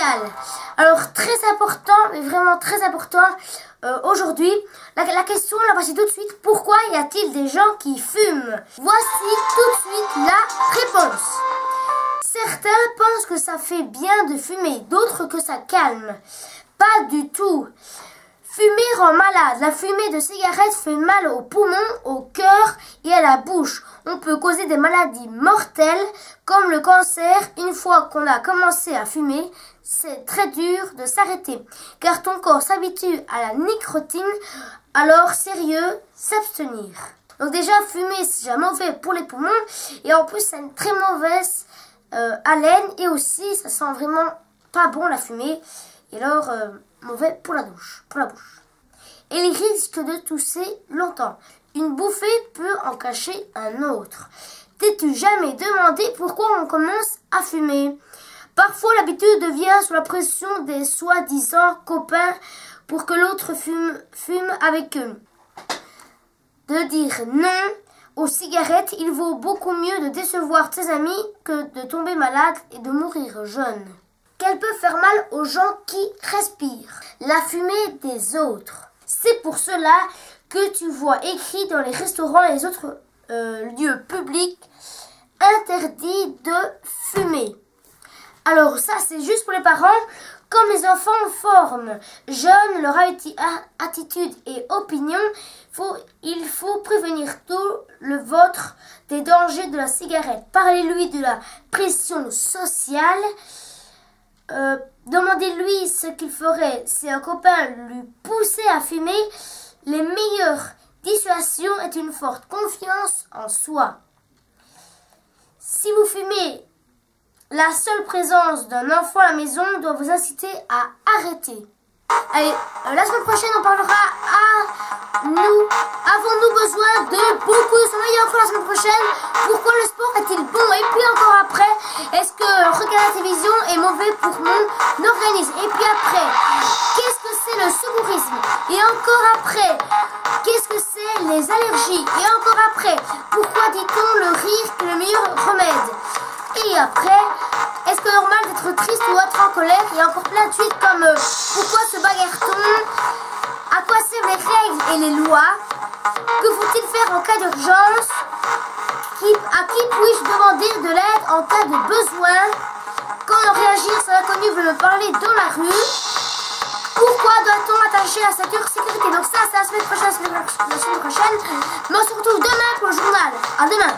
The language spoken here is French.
sociale. Alors très important, mais vraiment très important aujourd'hui, la question, la voici tout de suite. Pourquoi y a-t-il des gens qui fument? Voici tout de suite la réponse. Certains pensent que ça fait bien de fumer, d'autres que ça calme. Pas du tout. Fumer rend malade. La fumée de cigarette fait mal aux poumons, au cœur et à la bouche. On peut causer des maladies mortelles comme le cancer. Une fois qu'on a commencé à fumer, c'est très dur de s'arrêter car ton corps s'habitue à la nicotine. Alors sérieux, s'abstenir. Donc déjà, fumer c'est déjà mauvais pour les poumons et en plus ça a une très mauvaise haleine et aussi ça sent vraiment pas bon la fumée. Et alors, mauvais pour la bouche. Et il risque de tousser longtemps. Une bouffée peut en cacher un autre. T'es-tu jamais demandé pourquoi on commence à fumer? Parfois, l'habitude devient sous la pression des soi-disant copains pour que l'autre fume avec eux. De dire non aux cigarettes, il vaut beaucoup mieux de décevoir ses amis que de tomber malade et de mourir jeune. Qu'elle peut faire mal aux gens qui respirent la fumée des autres. C'est pour cela que tu vois écrit dans les restaurants et les autres lieux publics interdit de fumer. Alors ça c'est juste pour les parents. Comme les enfants forment jeunes leur attitude et opinion, il faut prévenir tout le vôtre des dangers de la cigarette. Parlez-lui de la pression sociale. Demandez-lui ce qu'il ferait si un copain lui poussait à fumer. Les meilleures dissuasions est une forte confiance en soi. Si vous fumez, la seule présence d'un enfant à la maison doit vous inciter à arrêter. Allez, la semaine prochaine on parlera à nous. Avons-nous besoin de beaucoup de sommeil encore la semaine prochaine? Pourquoi le sport est-il bon? Et puis encore après, est-ce que regarder la télévision est mauvais pour mon organisme? Et puis après, qu'est-ce que c'est le secourisme? Et encore après, qu'est-ce que c'est les allergies? Et encore après, pourquoi dit-on le rire est le meilleur remède? Et après, est-ce que c'est normal d'être triste ou être en colère? Il y a encore plein de suites comme pourquoi se bagarre-t-on? À quoi servent les règles et les lois? Que faut-il faire en cas d'urgence? À qui puis-je demander de l'aide en cas de besoin? Quand réagir si l'inconnu veut me parler dans la rue? Pourquoi doit-on attacher la ceinture sécurité? Donc ça, c'est la semaine prochaine. Mais on se retrouve demain pour le journal. À demain.